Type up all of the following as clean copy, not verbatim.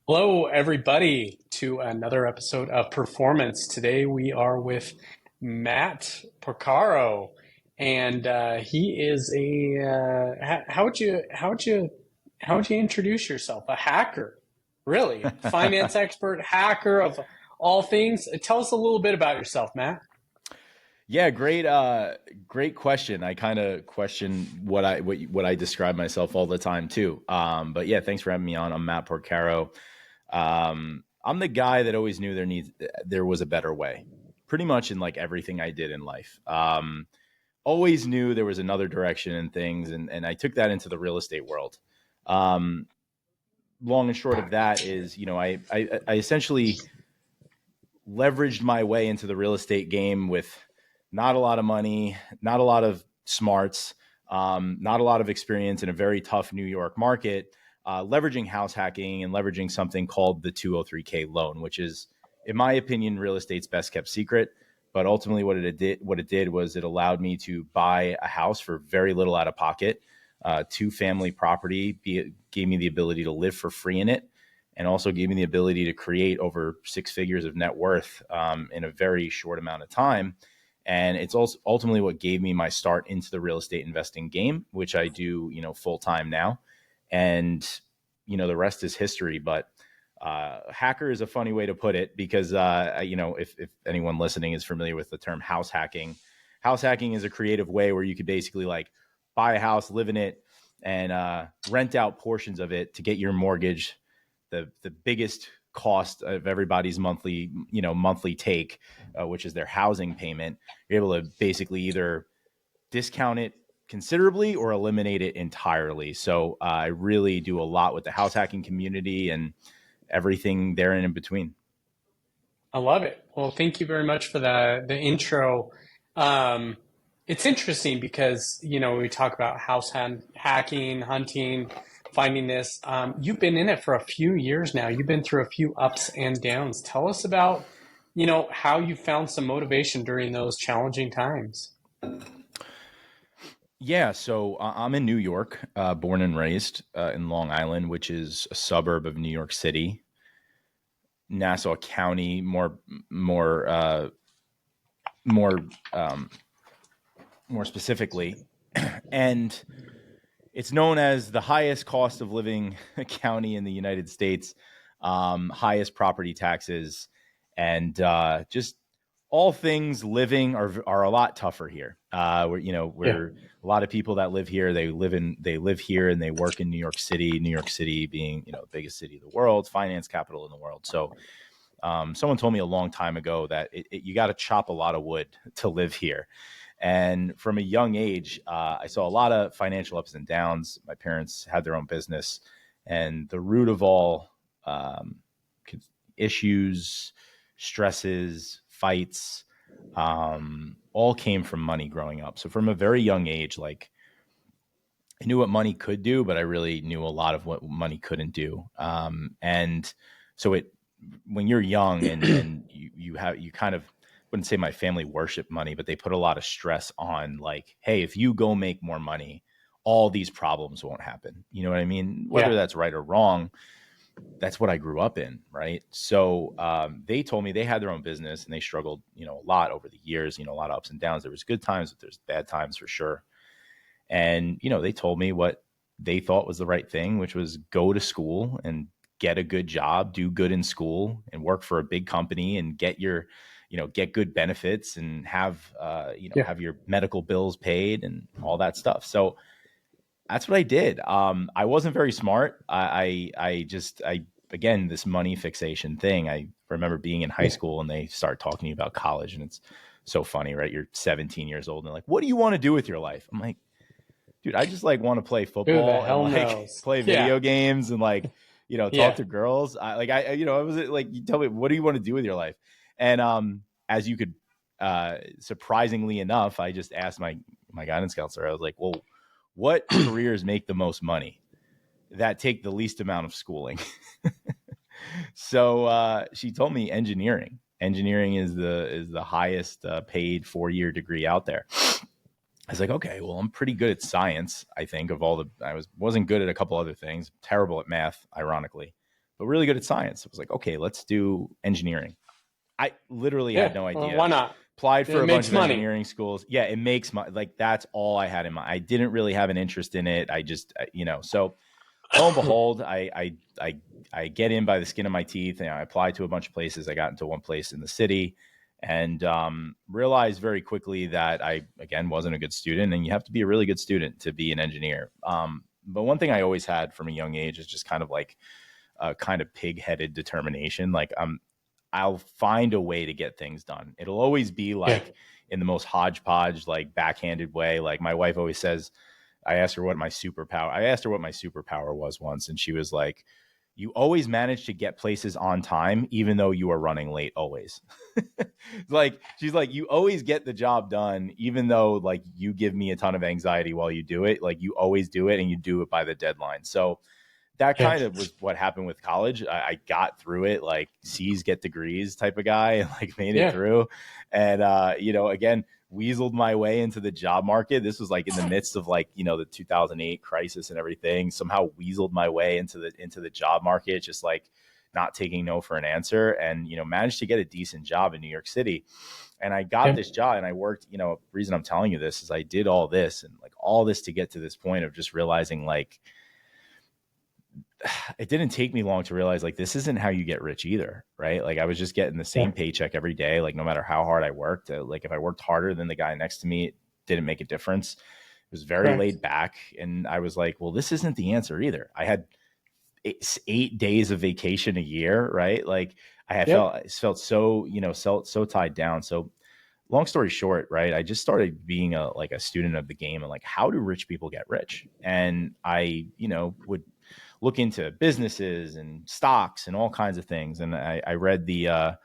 Hello, everybody, to another episode of Performance. Today we are with Matt Porcaro, and he is a how would you introduce yourself? A hacker, really? Finance expert, hacker of all things. Tell us a little bit about yourself, Matt. Yeah, great question. I kind of question what I describe myself all the time too. But yeah, thanks for having me on. I'm Matt Porcaro. I'm the guy that always knew there was a better way, pretty much in like everything I did in life. Always knew there was another direction in things, and I took that into the real estate world. Um, Long and short of that is, I essentially leveraged my way into the real estate game with not a lot of money, not a lot of smarts, not a lot of experience in a very tough New York market, leveraging house hacking and leveraging something called the 203K loan, which is, in my opinion, real estate's best kept secret. But ultimately, what it did was it allowed me to buy a house for very little out of pocket, two family property, gave me the ability to live for free in it, and also gave me the ability to create over six figures of net worth in a very short amount of time. And it's also ultimately what gave me my start into the real estate investing game, which I do, full time now. And, the rest is history. But hacker is a funny way to put it because, if anyone listening is familiar with the term house hacking is a creative way where you could basically like buy a house, live in it, and rent out portions of it to get your mortgage, the biggest cost of everybody's monthly take, which is their housing payment. You're able to basically either discount it considerably or eliminate it entirely. So I really do a lot with the house hacking community and everything there and in between. I love it. Well, thank you very much for the intro. Um, it's interesting because we talk about hacking, hunting, finding this. You've been in it for a few years now. You've been through a few ups and downs. Tell us about how you found some motivation during those challenging times. Yeah, so I'm in New York, born and raised in Long Island, which is a suburb of New York City, Nassau County, more um, more specifically, and it's known as the highest cost of living county in the United States, highest property taxes, and just all things living are a lot tougher here. Yeah. We're a lot of people that live here. They live here and they work in New York City. New York City being the biggest city of the world, finance capital in the world. So someone told me a long time ago that you got to chop a lot of wood to live here. And from a young age, I saw a lot of financial ups and downs. My parents had their own business, and the root of all um, issues, stresses, fights, all came from money growing up. So from a very young age, like I knew what money could do, but I really knew a lot of what money couldn't do. And so when you're young and you kind of wouldn't say my family worship money, but they put a lot of stress on like, hey, if you go make more money, all these problems won't happen. You know what I mean? Whether Yeah. that's right or wrong, that's what I grew up in, right? So they told me they had their own business and they struggled, a lot over the years. A lot of ups and downs. There was good times, but there's bad times for sure. And they told me what they thought was the right thing, which was go to school and get a good job, do good in school, and work for a big company and get good benefits and Yeah. have your medical bills paid and all that stuff. So that's what I did. I wasn't very smart. I again, this money fixation thing. I remember being in high Yeah. school and they start talking to you about college, and it's so funny, right? You're 17 years old and they're like, "What do you want to do with your life?" I'm like, dude, I just like want to play Who the football and hell like knows? play Yeah. video games and like, talk Yeah. to girls. I was like, you tell me, what do you want to do with your life? And as you could, surprisingly enough, I just asked my guidance counselor. I was like, well, what careers make the most money that take the least amount of schooling? So she told me engineering. Engineering is the highest paid 4 year degree out there. I was like, okay, well, I'm pretty good at science. I think of all the, wasn't good at a couple other things. Terrible at math, ironically. but really good at science. I was like, okay, let's do engineering. I literally had Yeah. no Well, idea. why not? Applied for It a bunch makes of money. engineering schools. Yeah, it makes my, like, that's all I had in mind. I didn't really have an interest in it. I just, so lo and behold, I get in by the skin of my teeth, and I applied to a bunch of places. I got into one place in the city, and realized very quickly that I, again, wasn't a good student, and you have to be a really good student to be an engineer. But one thing I always had from a young age is just kind of like a kind of pig-headed determination. Like, I'll find a way to get things done. It'll always be Yeah. like in the most hodgepodge, like backhanded way. Like my wife always says, I asked her what my superpower. I asked her what my superpower was once, and she was like, "You always manage to get places on time, even though you are running late always." Like, she's like, "You always get the job done, even though like you give me a ton of anxiety while you do it. Like, you always do it, and you do it by the deadline." So that Yeah. kind of was what happened with college. I got through it, like C's get degrees type of guy, and like made it Yeah. through. And again, weaseled my way into the job market. This was like in the midst of like, the 2008 crisis and everything. Somehow weaseled my way into the job market, just like not taking no for an answer, and managed to get a decent job in New York City. And I got Yeah. this job, and I worked. Reason I'm telling you this is I did all this and like all this to get to this point of just realizing like it didn't take me long to realize like this isn't how you get rich either, right? Like I was just getting the Yeah. same paycheck every day, like no matter how hard I worked. Like if I worked harder than the guy next to me, it didn't make a difference. It was very Correct. laid back, and I was like, well, this isn't the answer either. I had 8 days of vacation a year, right? Like Yep. I felt so so tied down. So long story short, right? I just started being a student of the game and like how do rich people get rich, and I would look into businesses and stocks and all kinds of things. And I read a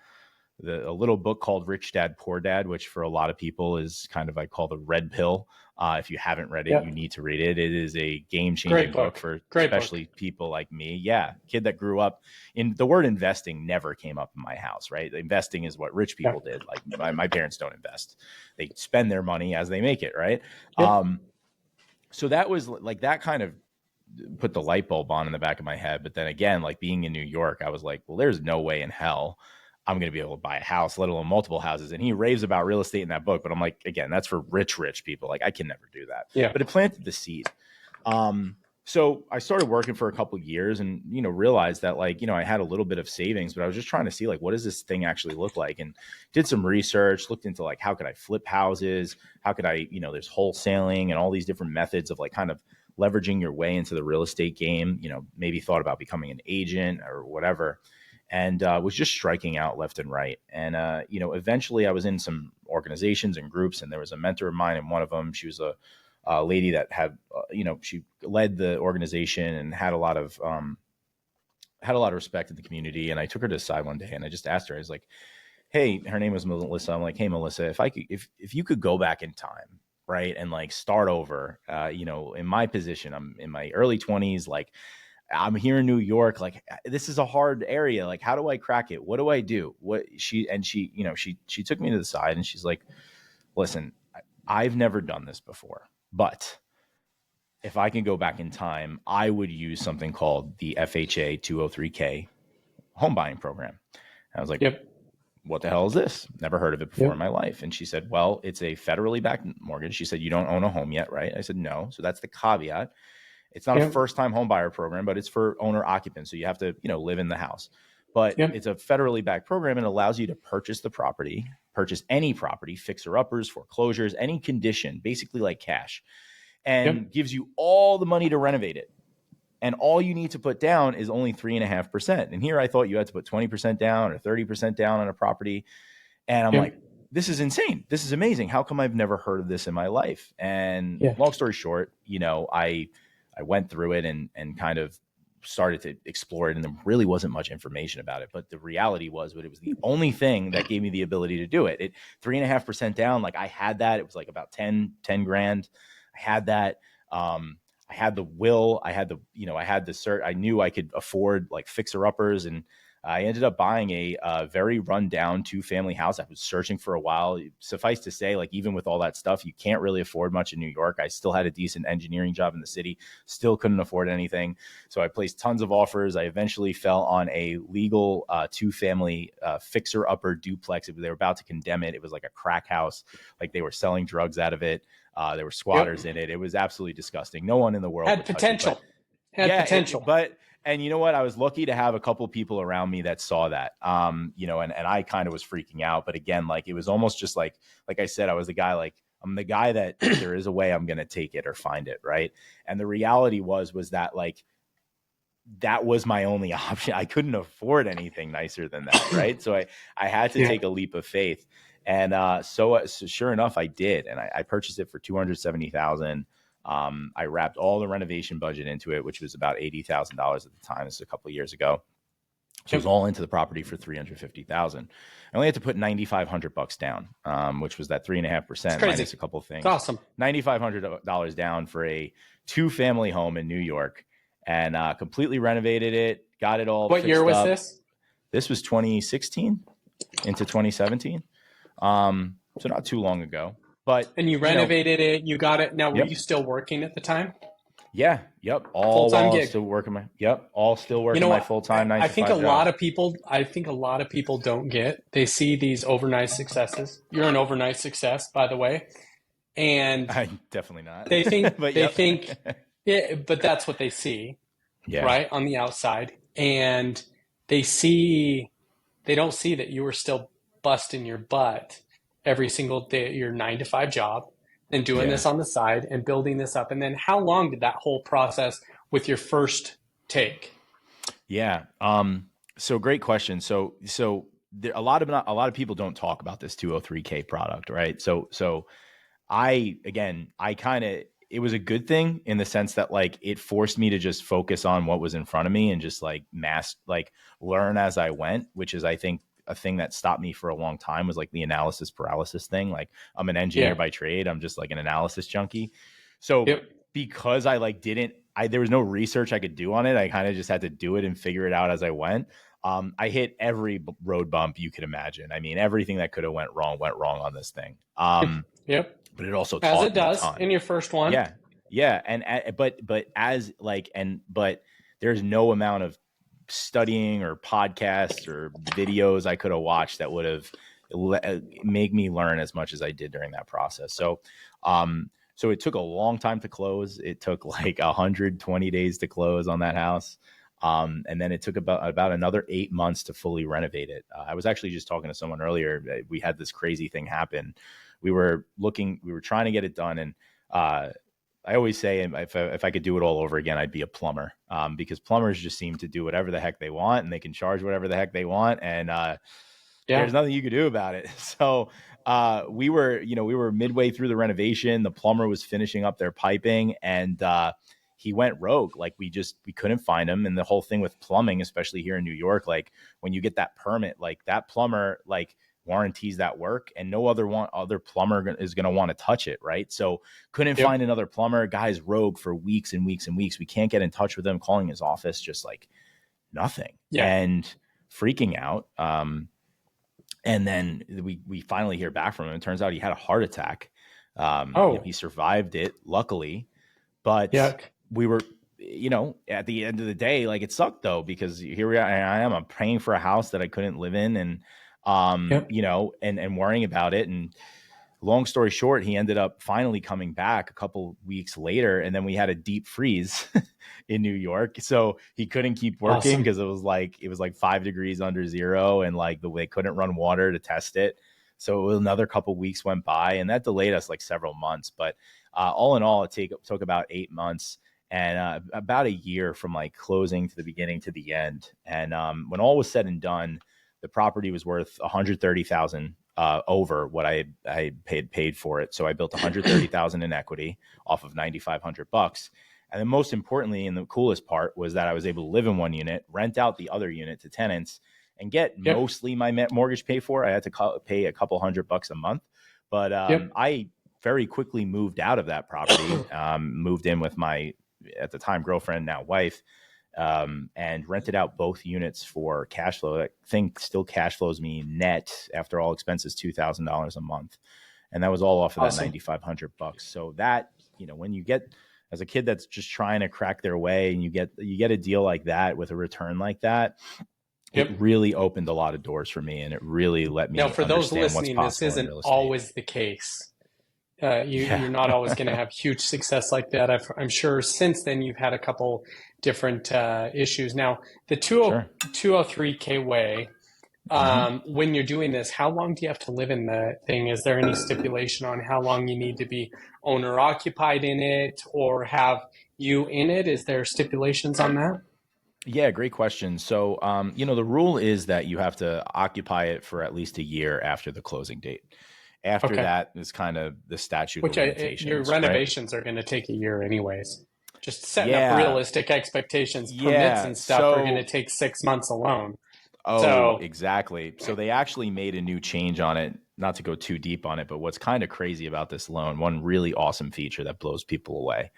little book called Rich Dad Poor Dad, which for a lot of people is kind of I call the red pill. If you haven't read it, you Yep. need to read it. It is a game Great changing book book. for Great book. especially people like me. Yeah, kid that grew up in the word investing never came up in my house. Right, investing is what rich Yeah. people did. Like my parents don't invest; they spend their money as they make it. Right. Yep. So that was like that kind of put the light bulb on in the back of my head. But then again, like being in New York, I was like, well, there's no way in hell I'm going to be able to buy a house, let alone multiple houses. And he raves about real estate in that book. But I'm like, again, that's for rich people. Like I can never do that. Yeah. But it planted the seed. So I started working for a couple of years and, realized that like, I had a little bit of savings, but I was just trying to see like, what does this thing actually look like? And did some research, looked into like, how could I flip houses? How could I, there's wholesaling and all these different methods of like kind of leveraging your way into the real estate game, maybe thought about becoming an agent or whatever. And was just striking out left and right. And, eventually I was in some organizations and groups, and there was a mentor of mine in one of them. She was a lady that had, she led the organization and had a lot of respect in the community. And I took her to the side one day and I just asked her, I was like, hey, her name was Melissa. I'm like, hey, Melissa, if you could go back in time, right, and like start over, in my position, I'm in my early 20s, like I'm here in New York, like this is a hard area. Like, how do I crack it? What do I do? She took me to the side and she's like, listen, I've never done this before, but if I can go back in time, I would use something called the FHA 203K home buying program. And I was like, Yep. what the hell is this? Never heard of it before in Yep. my life. And she said, well, it's a federally backed mortgage. She said, you don't own a home yet, right? I said, no. So that's the caveat. It's not a Yep. first time home buyer program, but it's for owner occupants. So you have to, live in the house. But Yep. it's a federally backed program and allows you to purchase the property, purchase any property, fixer uppers, foreclosures, any condition, basically like cash, Yep. and gives you all the money to renovate it. And all you need to put down is only 3.5%. And here I thought you had to put 20% down or 30% down on a property. And I'm like, Yep. this is insane. This is amazing. How come I've never heard of this in my life? And Yeah. long story short, I went through it and kind of started to explore it, and there really wasn't much information about it. But the reality was, but it was the only thing that gave me the ability to do it. 3.5% down. Like I had that. It was like about 10 grand. I had that. I had the will. I had the cert. I knew I could afford like fixer uppers, and I ended up buying a very rundown 2-family house. I was searching for a while. Suffice to say, like, even with all that stuff, you can't really afford much in New York. I still had a decent engineering job in the city, still couldn't afford anything. So I placed tons of offers. I eventually fell on a legal 2-family fixer-upper duplex. They were about to condemn it. It was like a crack house. Like, they were selling drugs out of it. There were squatters in it. It was absolutely disgusting. No one in the world Had would touch it. But potential. Had yeah, potential. and you know what? I was lucky to have a couple people around me that saw that. And I kind of was freaking out. But again, like, it was almost just like I said, I was the guy, like, I'm the guy that if there is a way, I'm gonna take it or find it, right? And the reality was that, like, that was my only option. I couldn't afford anything nicer than that, right? So I had to Yeah. take a leap of faith. And so sure enough, I did. And I purchased it for $270,000. I wrapped all the renovation budget into it, which was about $80,000 at the time. This is a couple of years ago. So it was Yep. all into the property for $350,000. I only had to put $9,500 down, which was that It's 3.5% crazy. minus a couple of It's things. awesome. $9,500 down for a 2-family home in New York, and completely renovated it, got it all What year fixed was up. this? This was 2016 into 2017. So not too long ago, but And you renovated it. You got it. Now, were you yep. still working at the time? Yeah, yep. Full All time while gig. still working all still You working know my what? full-time nine I to think a five lot job. of people. I think a lot of people don't get. They see these overnight successes. You're an overnight success, by the way, and I definitely not, they think but they yep. think. Yeah, but that's what they see, Yeah. right, on the outside, and they see. They don't see that you were still busting your butt every single day at your 9 to 5 job and doing Yeah. this on the side and building this up. And then how long did that whole process with your first take? Yeah. So great question. So there, a lot of people don't talk about this 203K product, right? So I kind of, it was a good thing in the sense that, like, it forced me to just focus on what was in front of me and just, like, learn as I went, which is, I think, a thing that stopped me for a long time, was like the analysis paralysis thing. Like, I'm an engineer Yeah. by trade. I'm just like an analysis junkie. So Yep. because I, like, there was no research I could do on it. I kind of just had to do it and figure it out as I went. I hit every road bump you could imagine. I mean, everything that could have went wrong on this thing. Yep. But it also As taught it me a does ton. in your first one. Yeah. Yeah. But there's no amount of studying or podcasts or videos I could have watched that would have make me learn as much as I did during that process. So it took a long time to close. It took like 120 days to close on that house. And then it took about another 8 months to fully renovate it. I was actually just talking to someone earlier. We had this crazy thing happen. We were trying to get it done. And I always say, if I could do it all over again, I'd be a plumber, because plumbers just seem to do whatever the heck they want, and they can charge whatever the heck they want. And there's Yeah. nothing you could do about it. So we were midway through the renovation. The plumber was finishing up their piping, and he went rogue. Like, we couldn't find him. And the whole thing with plumbing, especially here in New York, like, when you get that permit, like, that plumber, like, warranties that work, and no other plumber is going to want to touch it, right? So couldn't Yep. find another plumber. Guy's rogue for weeks and weeks and weeks. We can't get in touch with him, calling his office, just like nothing, Yeah. and freaking out. And then we finally hear back from him. It turns out he had a heart attack. Oh, He survived it, luckily, but yuck. we were, at the end of the day, like, it sucked though, because here I am, I'm paying for a house that I couldn't live in, and Yep. and worrying about it. And long story short, he ended up finally coming back a couple weeks later, and then we had a deep freeze in New York, so he couldn't keep working Awesome. because it was like 5 degrees under zero, and like they couldn't run water to test it. So another couple weeks went by, and that delayed us like several months. But all in all, it took about 8 months, and about a year from like closing to the beginning to the end. And when all was said and done, the property was worth 130,000 over what I paid for it. So I built 130,000 in equity off of 9,500 bucks. And then most importantly, and the coolest part, was that I was able to live in one unit, rent out the other unit to tenants, and get Yep. mostly my mortgage paid for. I had to pay a couple $100 a month, but Yep. I very quickly moved out of that property, moved in with my, at the time, girlfriend, now wife. and rented out both units for cash flow. I think still cash flows me net after all expenses $2,000 a month, and that was all off of that Awesome. $9,500. So that, when you get, as a kid that's just trying to crack their way, and you get a deal like that with a return like that, it Yep. really opened a lot of doors for me, and it really let Now, me for those understand what's listening, this possible in isn't real estate. always the case. Yeah. You're not always going to have huge success like that. I'm sure since then you've had a couple different issues. Now, the Sure. 203K way, Hmm. when you're doing this, how long do you have to live in the thing? Is there any stipulation on how long you need to be owner occupied in it or have you in it? Is there stipulations on that? Yeah, great question. So, the rule is that you have to occupy it for at least a year after the closing date. After Okay. that is kind of the statute of Your limitations, right? renovations are going to take a year anyways. Just setting up Yeah, realistic expectations. Permits yeah. and stuff are going to So, take 6 months alone. oh, So, exactly. So they actually made a new change on it. Not to go too deep on it, but what's kind of crazy about this loan, one really awesome feature that blows people away.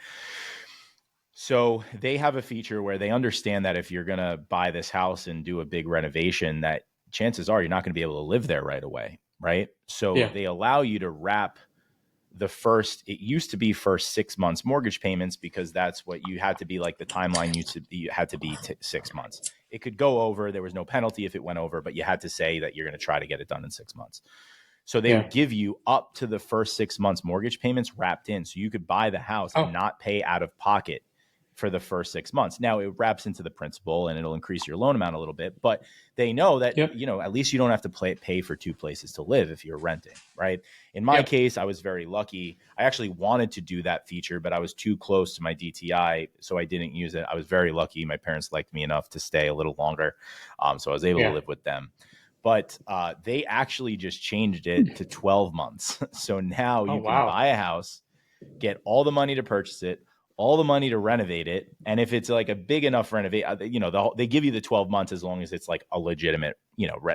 So they have a feature where they understand that if you're going to buy this house and do a big renovation, that chances are you're not going to be able to live there right away, right? So yeah. they allow you to wrap the first, it used to be first 6 months mortgage payments, because that's what you had to be, like the timeline used to be, you had to be 6 months. It could go over, there was no penalty if it went over, but you had to say that you're going to try to get it done in 6 months. So they Yeah. would give you up to the first 6 months mortgage payments wrapped in. So you could buy the house and Oh, not pay out of pocket for the first 6 months. Now it wraps into the principal and it'll increase your loan amount a little bit, but they know that, yep. at least you don't have to pay for two places to live if you're renting, right? In my Yep. case, I was very lucky. I actually wanted to do that feature, but I was too close to my DTI, so I didn't use it. I was very lucky. My parents liked me enough to stay a little longer. So I was able to Yeah. live with them. But they actually just changed it to 12 months. So now Oh, you can wow. buy a house, get all the money to purchase it, all the money to renovate it, and if it's like a big enough renovate, they give you the 12 months as long as it's like a legitimate,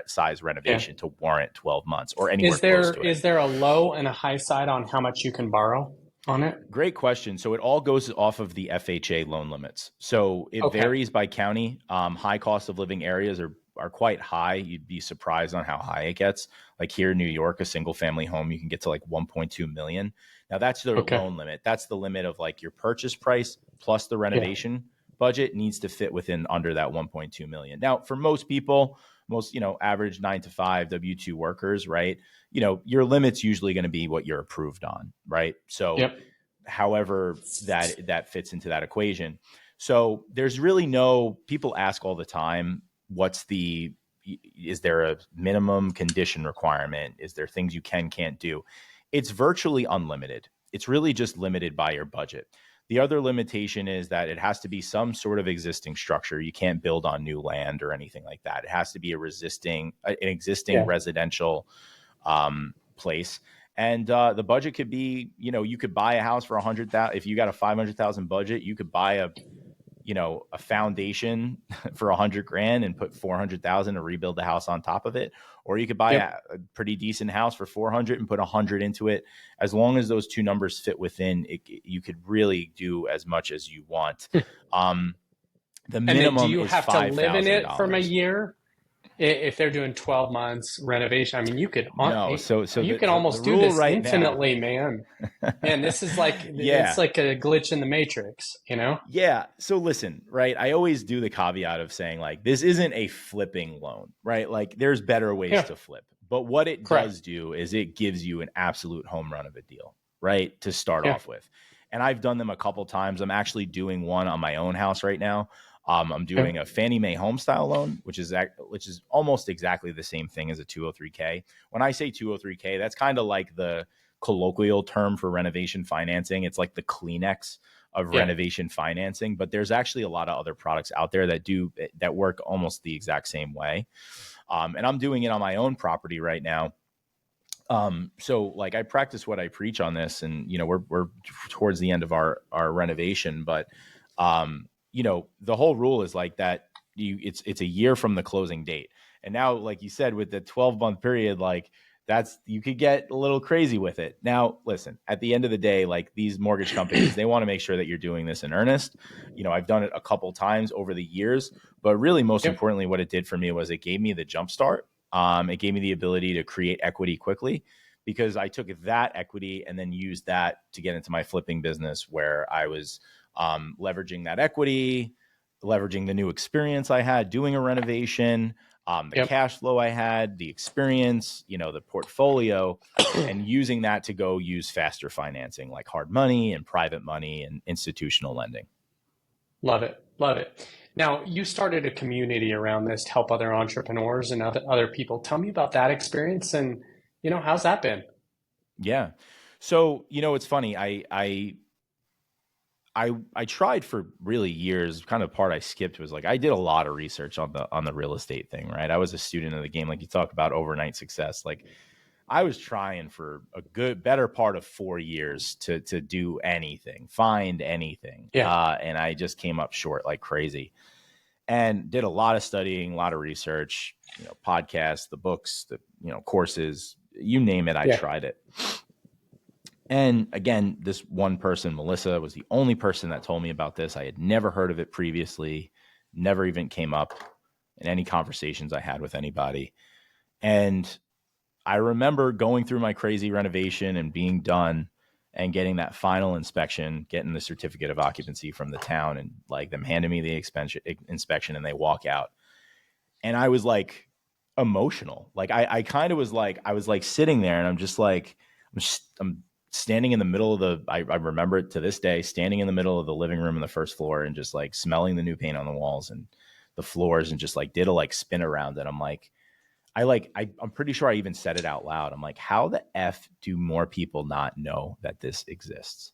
size Yeah. renovation to warrant 12 months or anywhere close to it. Is there a low and a high side on how much you can borrow on it? Great question. So it all goes off of the FHA loan limits. So it Okay. varies by county. High cost of living areas are quite high. You'd be surprised on how high it gets. Like here in New York, a single family home, you can get to like 1.2 million. Now that's their Okay. loan limit. That's the limit of like your purchase price plus the Yeah. renovation budget needs to fit within under that 1.2 million. Now for most people, most, average 9 to 5 W-2 workers, right? Your limit's usually going to be what you're approved on, right? So Yep. however that fits into that equation. So there's really no, people ask all the time, is there a minimum condition requirement? Is there things you can't do? It's virtually unlimited. It's really just limited by your budget. The other limitation is that it has to be some sort of existing structure. You can't build on new land or anything like that. It has to be an existing Yeah. residential place. And the budget could be, you could buy a house for 100,000. If you got a 500,000 budget, you could buy a foundation for 100 grand and put 400,000 to rebuild the house on top of it. Or you could buy Yep. a pretty decent house for 400 and put 100 into it. As long as those two numbers fit within it, you could really do as much as you want. Um, the And then do minimum you is have to live in it from a $5,000. year? If they're doing 12 months renovation, I mean, No, so you the, can the almost do rule this right now. infinitely, man. Man, this is like it's Yeah. like a glitch in the matrix, you know? Yeah. So listen, right? I always do the caveat of saying, like, this isn't a flipping loan, right? Like, there's better ways Yeah, to flip. But what it correct. does do is it gives you an absolute home run of a deal, right? To start Yeah, off with. And I've done them a couple times. I'm actually doing one on my own house right now. I'm yeah, doing a Fannie Mae home style loan, which is almost exactly the same thing as a 203K. When I say 203K, that's kind of like the colloquial term for renovation financing. It's like the Kleenex of yeah. renovation financing, but there's actually a lot of other products out there that work almost the exact same way. And I'm doing it on my own property right now. So like I practice what I preach on this, and we're towards the end of our renovation, but the whole rule is like that. It's a year from the closing date, and now, like you said, with the 12-month period, like you could get a little crazy with it. Now, listen, at the end of the day, like these mortgage companies, they want to make sure that you're doing this in earnest. I've done it a couple times over the years, but really most Yep. importantly, what it did for me was it gave me the jump start. It gave me the ability to create equity quickly because I took that equity and then used that to get into my flipping business where I was leveraging that equity, leveraging the new experience I had doing a renovation, the Yep. cash flow I had, the experience, the portfolio, and using that to go use faster financing like hard money and private money and institutional lending. Love it. Love it. Now, you started a community around this to help other entrepreneurs and other people. Tell me about that experience and, how's that been? Yeah. So, it's funny. I tried for really years. Kind of part I skipped was like I did a lot of research on the real estate thing, right? I was a student of the game, like you talk about overnight success. Like I was trying for a better part of 4 years to do anything, find anything, Yeah. and I just came up short like crazy. And did a lot of studying, a lot of research, podcasts, the books, the courses, you name it, I Yeah. tried it. And again, this one person, Melissa, was the only person that told me about this. I had never heard of it previously, never even came up in any conversations I had with anybody. And I remember going through my crazy renovation and being done and getting that final inspection, getting the certificate of occupancy from the town and like them handing me the inspection and they walk out. And I was like emotional. Like I kind of was like, I was like sitting there and I'm just like, I'm standing in the middle of I remember it to this day, standing in the middle of the living room on the first floor and just like smelling the new paint on the walls and the floors and just like did a like spin around. And I'm like, I'm pretty sure I even said it out loud. I'm like, how the F do more people not know that this exists?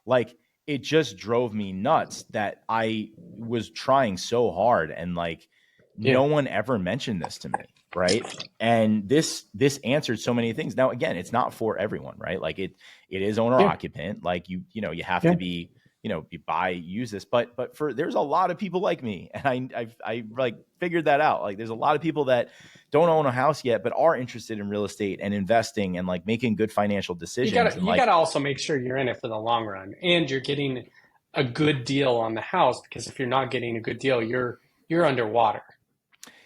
Like, it just drove me nuts that I was trying so hard and like Yeah. no one ever mentioned this to me. Right. And this answered so many things. Now, again, it's not for everyone, right? Like it is owner Yeah. occupant. Like you have Yeah. to be, use this, but there's a lot of people like me. And I like figured that out. Like there's a lot of people that don't own a house yet, but are interested in real estate and investing and like making good financial You decisions. gotta And you like, gotta also make sure you're in it for the long run and you're getting a good deal on the house because if you're not getting a good deal, you're underwater.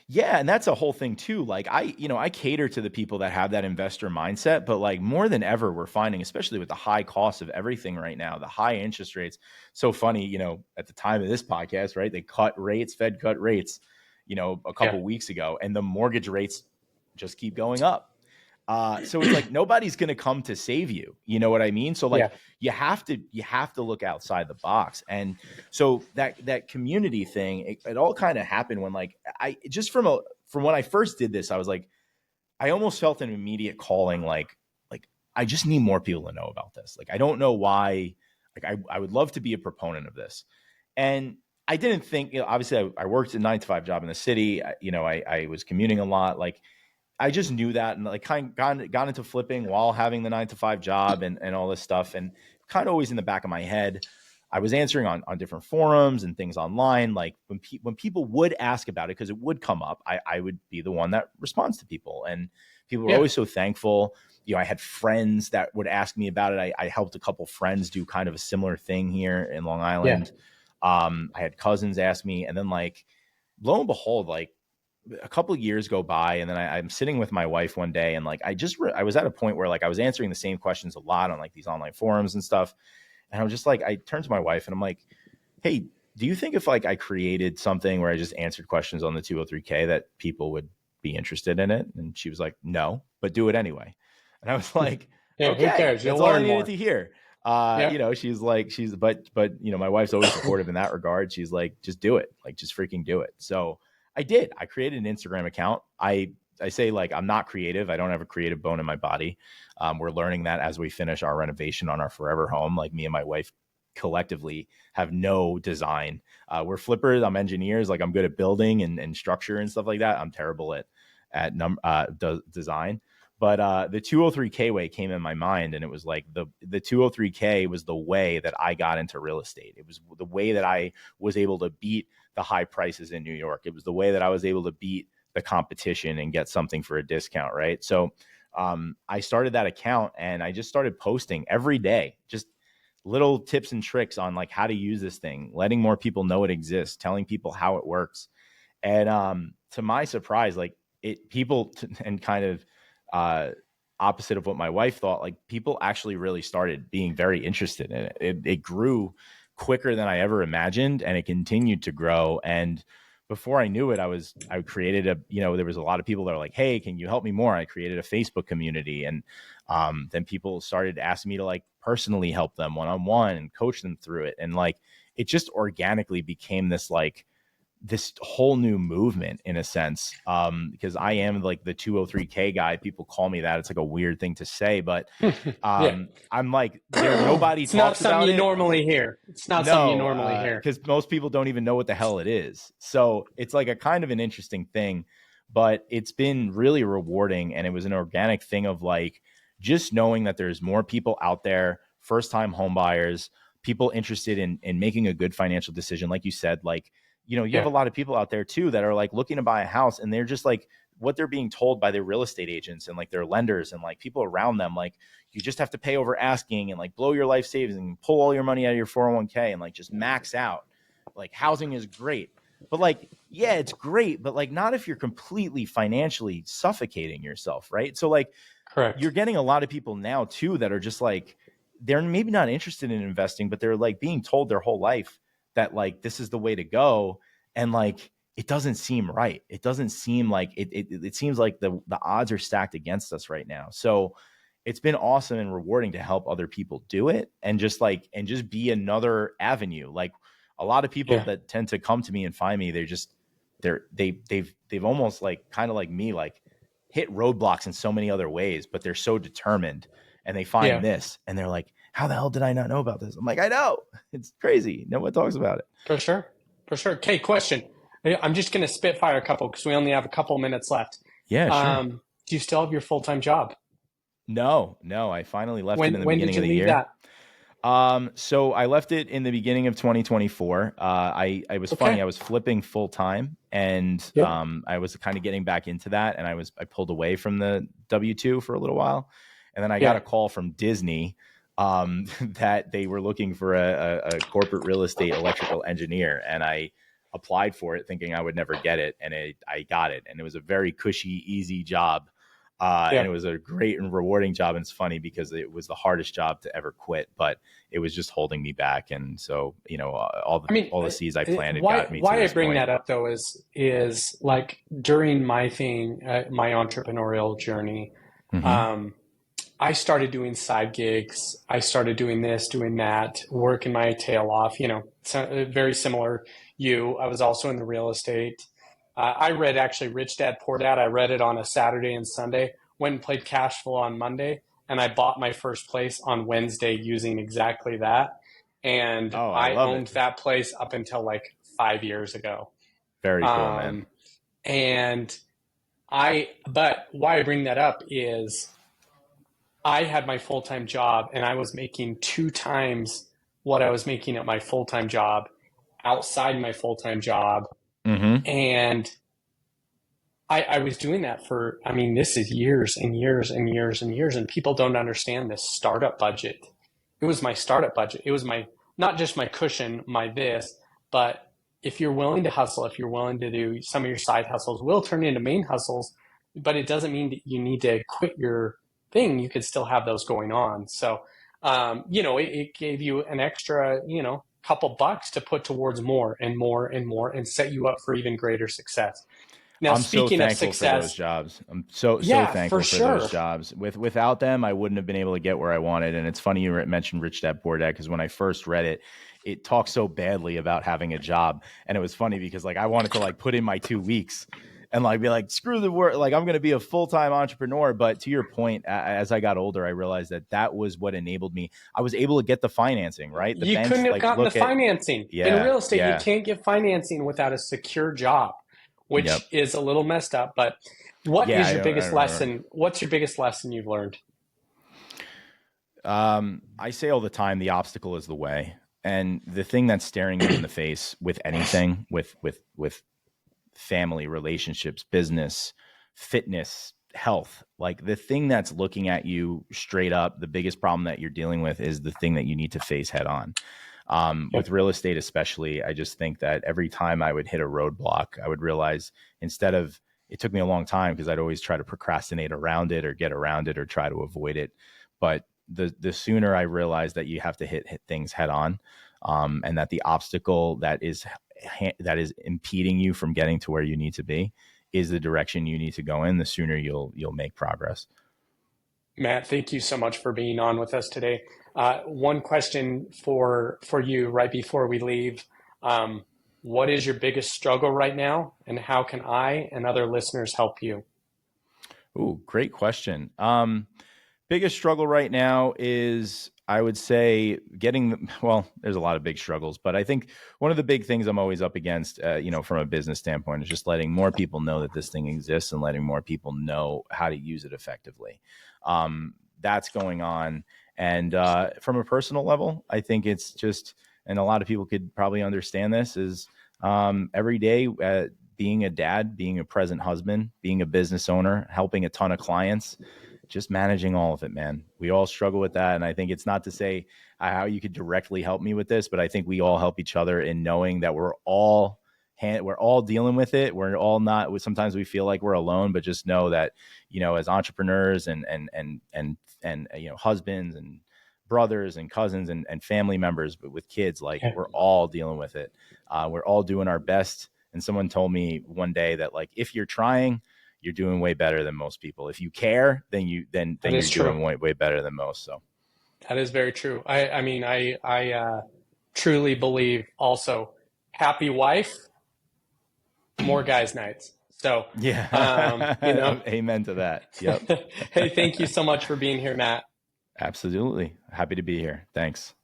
yeah, and that's a whole thing too. Like I cater to the people that have that investor mindset, but like more than ever, we're finding, especially with the high cost of everything right now, the high interest rates. So funny, at the time of this podcast, right? They cut rates, Fed cut rates, a Yeah. couple weeks ago, and the mortgage rates just keep going up. So it's like nobody's going to come to save you. You know what I mean? So like Yeah. you have to look outside the box. And so that community thing, it all kind of happened when like I just from when I first did this, I was like, I almost felt an immediate calling, like I just need more people to know about this. Like I don't know why. Like I would love to be a proponent of this, and I didn't think. Obviously, I worked a 9 to 5 job in the city. I was commuting a lot. Like I just knew that and like kind of got into flipping while having the 9 to 5 job and all this stuff. And kind of always in the back of my head, I was answering on different forums and things online. Like when people would ask about it, because it would come up, I would be the one that responds to people. And people were Yeah. always so thankful. I had friends that would ask me about it. I helped a couple friends do kind of a similar thing here in Long Yeah. Island. I had cousins ask me, and then like lo and behold, like a couple of years go by and then I'm sitting with my wife one day and like I was at a point where like I was answering the same questions a lot on like these online forums and stuff. And I'm just like, I turned to my wife and I'm like, hey, do you think if like I created something where I just answered questions on the 203K that people would be interested in it? And she was like, no, but do it anyway. And I was like, Yeah. Who okay, cares? You'll that's all I learn needed more. to hear. Yeah. She's like, but my wife's always supportive in that regard. She's like, just do it. Like, just freaking do it. So I did. I created an Instagram account. I say like, I'm not creative. I don't have a creative bone in my body. We're learning that as we finish our renovation on our forever home. Like me and my wife collectively have no design. We're flippers. I'm engineers. Like I'm good at building and structure and stuff like that. I'm terrible at design. But the 203K way came in my mind, and it was like the 203K was the way that I got into real estate. It was the way that I was able to beat the high prices in New York. It was the way that I was able to beat the competition and get something for a discount, right? So I started that account and I just started posting every day, just little tips and tricks on like how to use this thing, letting more people know it exists, telling people how it works. And to my surprise, like and kind of uh, opposite of what my wife thought, like people actually really started being very interested in it. It grew quicker than I ever imagined, and it continued to grow. And before I knew it, I created there was a lot of people that were like, "Hey, can you help me more?" I created a Facebook community, and then people started asking me to like personally help them one on one and coach them through it, and like it just organically became this whole new movement in a sense, because I am like the 203k guy. People call me that. It's like a weird thing to say, but Yeah. I'm like, nobody It's not talks something about you it. normally hear. It's not something you No, normally hear. because most people don't even know what the hell it is. So it's like a kind of an interesting thing, but it's been really rewarding. And it was an organic thing of like just knowing that there's more people out there, first time home buyers, people interested in making a good financial decision. Like you said, like, you have Yeah. a lot of people out there too that are like looking to buy a house, and they're just like what they're being told by their real estate agents and like their lenders and like people around them, like you just have to pay over asking and like blow your life savings and pull all your money out of your 401k and like just max out. Like housing is great, but like, yeah, it's great, but like not if you're completely financially suffocating yourself, right? So like you're Correct. getting a lot of people now too that are just like, they're maybe not interested in investing, but they're like being told their whole life that like this is the way to go. And like it doesn't seem right. It doesn't seem like it seems like the odds are stacked against us right now. So it's been awesome and rewarding to help other people do it and just be another avenue. Like a lot of people Yeah. that tend to come to me and find me, they've almost like kind of like me, like hit roadblocks in so many other ways, but they're so determined, and they find Yeah. this and they're like, how the hell did I not know about this? I'm like, I know, it's crazy. No one talks about it. For sure. For sure. Okay, question. I'm just going to spitfire a couple because we only have a couple minutes left. Yeah, sure. Do you still have your full-time job? No, I finally left it in the When did beginning you of the leave year. that? So I left it in the beginning of 2024. I was funny. Okay. I was flipping full time, and Yep. I was kind of getting back into that, and I pulled away from the W-2 for a little while, and then I got Yeah. a call from Disney, that they were looking for a corporate real estate electrical engineer, and I applied for it thinking I would never get it, and I got it, and it was a very cushy, easy job. And Yeah. it was a great and rewarding job. And it's funny because it was the hardest job to ever quit, but it was just holding me back. And so, I mean, all the seeds I planted why got me to I this bring point. that up though is like during my thing, my entrepreneurial journey, Mm-hmm. um, I started doing side gigs. I started doing this, doing that, working my tail off. So, very similar. I was also in the real estate. I read actually Rich Dad Poor Dad. I read it on a Saturday and Sunday. Went and played cash flow on Monday, and I bought my first place on Wednesday using exactly that. And Oh, I I love it. owned that place up until like 5 years ago. Very cool, man. Um, and but why I bring that up is I had my full time job and I was making two times what I was making at my full time job outside my full time job. Mm-hmm. And I was doing that for, I mean, this is years and years and years and years. And people don't understand this startup budget. It was my startup budget. It was not just my cushion, my this, but if you're willing to hustle, if you're willing to do some of your side hustles, will turn into main hustles, but it doesn't mean that you need to quit your thing. You could still have those going on. So, it gave you an extra, couple bucks to put towards more and more and more and set you up for even greater success. Now, I'm so speaking of thankful for those success, jobs. I'm so yeah, for thankful for those sure. jobs. Without them, I wouldn't have been able to get where I wanted. And it's funny you mentioned Rich Dad Poor Dad, because when I first read it, it talks so badly about having a job, and it was funny because like I wanted to like put in my 2 weeks and like be like, screw the work, like I'm going to be a full-time entrepreneur. But to your point, as I got older, I realized that was what enabled me. I was able to get the financing, right? The You couldn't banks have like gotten the look at, financing. In yeah, real estate, you yeah, can't get financing without a secure job, yep, which is a little messed up. But what yeah. is your I biggest remember. lesson? What's your biggest lesson you've learned? I say all the time, the obstacle is the way. And the thing that's staring you in the face with anything, with family, relationships, business, fitness, health. Like the thing that's looking at you straight up, the biggest problem that you're dealing with is the thing that you need to face head on. With Yep. real estate, especially, I just think that every time I would hit a roadblock, I would realize instead of, it took me a long time because I'd always try to procrastinate around it or get around it or try to avoid it. But the sooner I realized that you have to hit things head on, and that the obstacle that is impeding you from getting to where you need to be is the direction you need to go in, the sooner you'll make progress. Matt, thank you so much for being on with us today. One question for you right before we leave. Um, what is your biggest struggle right now, and how can I and other listeners help you? Ooh, great question. Biggest struggle right now is, I would say, well, there's a lot of big struggles, but I think one of the big things I'm always up against, from a business standpoint, is just letting more people know that this thing exists and letting more people know how to use it effectively. That's going on. And from a personal level, I think it's just, and a lot of people could probably understand this, is every day, being a dad, being a present husband, being a business owner, helping a ton of clients, just managing all of it, man. We all struggle with that. And I think it's not to say how you could directly help me with this, but I think we all help each other in knowing that we're all dealing with it. We're all not, sometimes we feel like we're alone, but just know that, as entrepreneurs and husbands and brothers and cousins and family members, but with kids, like, Yeah, we're all dealing with it. We're all doing our best. And someone told me one day that, like, if you're trying, you're doing way better than most people. If you care, then that you're is true. doing way better than most. So That is very true. I mean, I truly believe also happy wife, more guys' nights. So, yeah, amen to that. Yep. hey, thank you so much for being here, Matt. Absolutely. Happy to be here. Thanks.